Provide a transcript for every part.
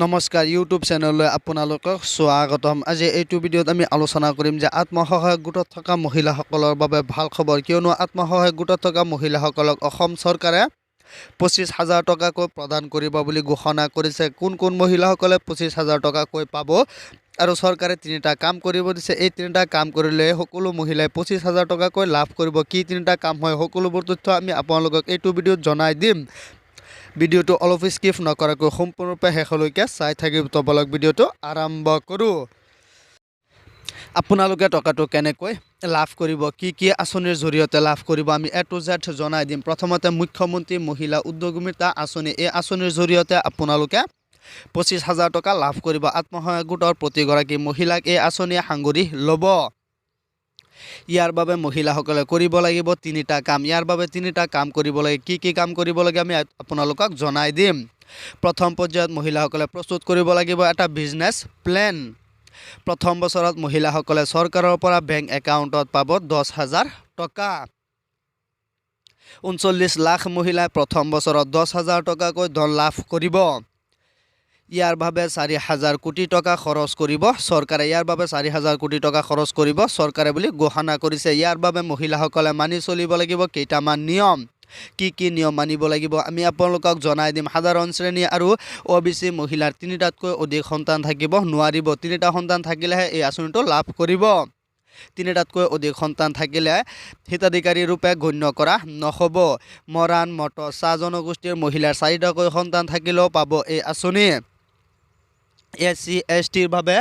নমস্কাৰ ইউটিউব চেনেললৈ আপোনালোকক স্বাগতম। আজি এইটো ভিডিঅ'ত আমি আলোচনা কৰিম যে আত্মসহায়ক গোটত থকা মহিলাসকলৰ বাবে ভাল খবৰ, কিয়নো আত্মসহায়ক গোটত থকা মহিলাসকলক অসম চৰকাৰে 25,000 টকাকৈ প্ৰদান কৰিব বুলি ঘোষণা কৰিছে। কোন কোন মহিলাসকলে 25,000 টকাকৈ পাব আৰু চৰকাৰে 3টা কাম কৰিব দিছে। এই 3টা কাম কৰিলে সকলো মহিলাই 25,000 টকাকৈ লাভ কৰিব। কি 3টা কাম হয়, সকলোবোৰ তথ্য আমি আপোনালোকক এইটো ভিডিঅ'ত জনাই দিম। ভিডিঅ'টো অলপ স্কিপ নকৰাকৈ সম্পূৰ্ণৰূপে শেষলৈকে চাই থাকিব। বলক ভিডিঅ'টো আৰম্ভ কৰোঁ। আপোনালোকে টকাটো কেনেকৈ লাভ কৰিব, কি কি আঁচনিৰ জৰিয়তে লাভ কৰিব, আমি A to Z জনাই দিম। প্ৰথমতে মুখ্যমন্ত্ৰী মহিলা উদ্যোগমিতা আঁচনি, এই আঁচনিৰ জৰিয়তে আপোনালোকে 25,000 টকা লাভ কৰিব। আত্মসহায়ক গোটৰ প্ৰতিগৰাকী মহিলাক এই আঁচনিয়ে সাঙুৰি ল'ব। ইয়াৰ বাবে মহিলাসকলে কৰিব লাগিব 3টা কাম। ইয়াৰ বাবে 3টা কাম কৰিব লাগে। কি কি কাম কৰিব লাগে আমি আপোনালোকক জনাই দিম। প্ৰথম পৰ্যায়ত মহিলাসকলে প্ৰস্তুত কৰিব লাগিব এটা বিজনেছ প্লেন। প্ৰথম বছৰত মহিলাসকলে চৰকাৰৰ পৰা বেংক একাউণ্টত পাব 10,000 টকা। 39 লাখ মহিলাই প্ৰথম বছৰত 10,000 টকাকৈ ধন লাভ কৰিব। ইয়াৰ বাবে 4,000 কোটি টকা খৰচ কৰিব চৰকাৰে। ইয়াৰ বাবে 4,000 কোটি টকা খৰচ কৰিব চৰকাৰে বুলি ঘোষণা কৰিছে। ইয়াৰ বাবে মহিলাসকলে মানি চলিব লাগিব কেইটামান নিয়ম। কি কি নিয়ম মানিব লাগিব আমি আপোনালোকক জনাই দিম। সাধাৰণ শ্ৰেণী আৰু OBC মহিলাৰ 3টাতকৈ অধিক সন্তান থাকিব নোৱাৰিব। 3টা সন্তান থাকিলেহে এই আঁচনিটো লাভ কৰিব। 3টাতকৈ অধিক সন্তান থাকিলে হিতাধিকাৰী ৰূপে গণ্য কৰা নহ'ব। মৰাণ, মটৰ, চাহ জনগোষ্ঠীৰ মহিলাৰ 4টাকৈ সন্তান থাকিলেও পাব এই আঁচনি। SC STৰ বাবে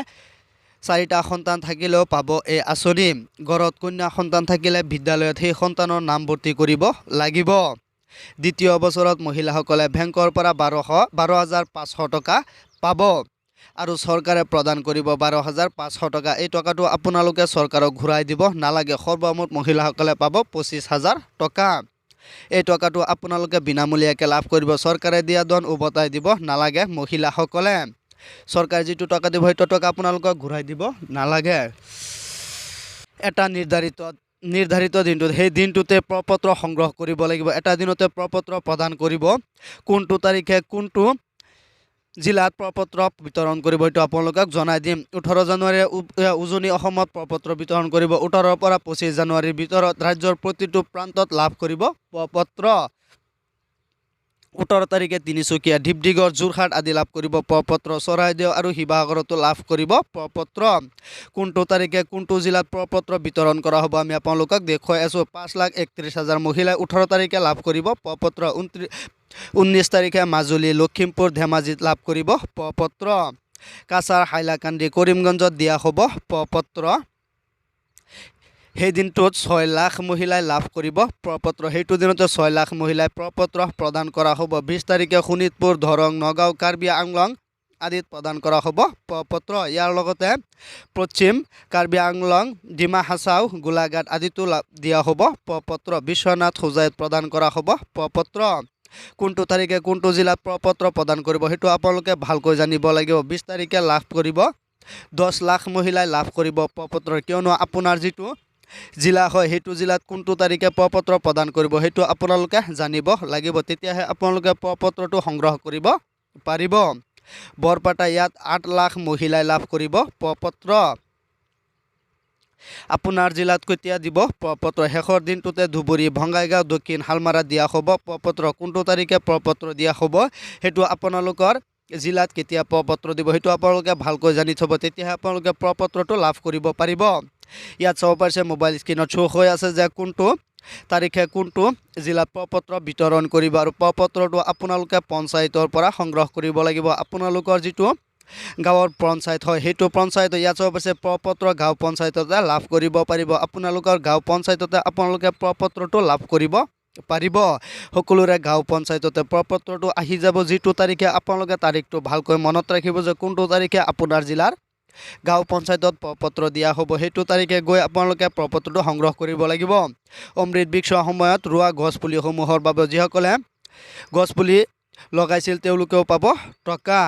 4টা সন্তান থাকিলেও পাব এই আঁচনি। ঘৰত কন্যা সন্তান থাকিলে বিদ্যালয়ত সেই সন্তানৰ নাম ভৰ্তি কৰিব লাগিব। দ্বিতীয় বছৰত মহিলাসকলে বেংকৰ পৰা 12,500 টকা পাব আৰু চৰকাৰে প্ৰদান কৰিব 12,500 টকা। এই টকাটো আপোনালোকে চৰকাৰক ঘূৰাই দিব নালাগে। সৰ্বমুঠ মহিলাসকলে পাব 25,000 টকা। এই টকাটো আপোনালোকে বিনামূলীয়াকৈ লাভ কৰিব। চৰকাৰে দিয়া ধন উভতাই দিব নালাগে মহিলাসকলে। চৰকাৰে যিটো টকা দিব সেইটো টকা আপোনালোকক ঘূৰাই দিব নালাগে। এটা নিৰ্ধাৰিত দিনটোত সেই দিনটোতে প্ৰপত্ৰ সংগ্ৰহ কৰিব লাগিব। এটা দিনতে প্ৰপত্ৰ প্ৰদান কৰিব। কোনটো তাৰিখে কোনটো জিলাত প্ৰপত্ৰ বিতৰণ কৰিব সেইটো আপোনালোকক জনাই দিম। 18 জানুৱাৰীয়ে উজনি অসমত প্ৰপত্ৰ বিতৰণ কৰিব। 18 পৰা 25 জানুৱাৰীৰ ভিতৰত ৰাজ্যৰ প্ৰতিটো প্ৰান্তত লাভ কৰিব প্ৰপত্ৰ। 18 তাৰিখে তিনিচুকীয়া, ডিব্ৰুগড়, যোৰহাট আদি লাভ কৰিব প্ৰপত্ৰ। চৰাইদেউ আৰু শিৱসাগৰতো লাভ কৰিব প্ৰপত্ৰ। কোনটো তাৰিখে কোনটো জিলাত প্ৰপত্ৰ বিতৰণ কৰা হ'ব আমি আপোনালোকক দেখুৱাই আছোঁ। 5,31,000 মহিলাই 18 তাৰিখে লাভ কৰিব প্ৰপত্ৰ। 19 তাৰিখে মাজুলী, লখিমপুৰ, ধেমাজিত লাভ কৰিব প্ৰপত্ৰ। কাছাৰ, হাইলাকান্দি, কৰিমগঞ্জত দিয়া হ'ব প্ৰপত্ৰ। সেই দিনটোত 6 লাখ মহিলাই লাভ কৰিব প্ৰপত্ৰ। সেইটো দিনতে 6 লাখ মহিলাই প্ৰপত্ৰ প্ৰদান কৰা হ'ব। 20 তাৰিখে শোণিতপুৰ, দৰং, নগাঁও, কাৰ্বি আংলং আদিত প্ৰদান কৰা হ'ব প্ৰপত্ৰ। ইয়াৰ লগতে পশ্চিম কাৰ্বি আংলং, ডিমা হাছাও, গোলাঘাট আদিতো দিয়া হ'ব প্ৰপত্ৰ। বিশ্বনাথ, হোজাইত প্ৰদান কৰা হ'ব প্ৰপত্ৰ। কোনটো তাৰিখে কোনটো জিলাত প্ৰপত্ৰ প্ৰদান কৰিব সেইটো আপোনালোকে ভালকৈ জানিব লাগিব। 20 তাৰিখে লাভ কৰিব 10 লাখ মহিলাই লাভ কৰিব প্ৰপত্ৰ। কিয়নো আপোনাৰ যিটো জিলা হয় সেইটো জিলাত কোনটো তাৰিখে প্ৰপত্ৰ প্ৰদান কৰিব সেইটো আপোনালোকে জানিব লাগিব। তেতিয়াহে আপোনালোকে প্ৰপত্ৰটো সংগ্ৰহ কৰিব পাৰিব। বৰপেটা, ইয়াত 8 লাখ মহিলাই লাভ কৰিব প্ৰপত্ৰ। আপোনাৰ জিলাত কেতিয়া দিব প্ৰপত্ৰ? শেষৰ দিনটোতে ধুবুৰী, বঙাইগাঁও, দক্ষিণ শালমাৰাত দিয়া হ'ব প্ৰপত্ৰ। কোনটো তাৰিখে প্ৰপত্ৰ দিয়া হ'ব সেইটো আপোনালোকৰ জিলাত কেতিয়া প্ৰপত্ৰ দিব সেইটো আপোনালোকে ভালকৈ জানি থ'ব। তেতিয়াহে আপোনালোকে প্ৰপত্ৰটো লাভ কৰিব পাৰিব। ইয়াত চাব পাৰিছে মোবাইল স্ক্ৰীণত শ্ব' হৈ আছে যে কোনটো তাৰিখে কোনটো জিলাত প্ৰপত্ৰ বিতৰণ কৰিব আৰু প্ৰপত্ৰটো আপোনালোকে পঞ্চায়তৰ পৰা সংগ্ৰহ কৰিব লাগিব। আপোনালোকৰ যিটো গাঁৱৰ পঞ্চায়ত হয় সেইটো পঞ্চায়ত, ইয়াত চাব পাৰিছে প্ৰপত্ৰ গাঁও পঞ্চায়ততে লাভ কৰিব পাৰিব। আপোনালোকৰ গাঁও পঞ্চায়ততে আপোনালোকে প্ৰপত্ৰটো লাভ কৰিব পাৰিব। সকলোৰে গাঁও পঞ্চায়ততে প্ৰপত্ৰটো আহি যাব। যিটো তাৰিখে আপোনালোকে তাৰিখটো ভালকৈ মনত ৰাখিব যে কোনটো তাৰিখে আপোনাৰ জিলাৰ গাঁও পঞ্চায়তত প্ৰপত্ৰ দিয়া হ'ব। সেইটো তাৰিখে গৈ আপোনালোকে প্ৰপত্ৰটো সংগ্ৰহ কৰিব লাগিব। অমৃত বৃক্ষৰ সময়ত ৰোৱা গছপুলিসমূহৰ বাবে যিসকলে গছপুলি লগাইছিল তেওঁলোকেও পাব টকা।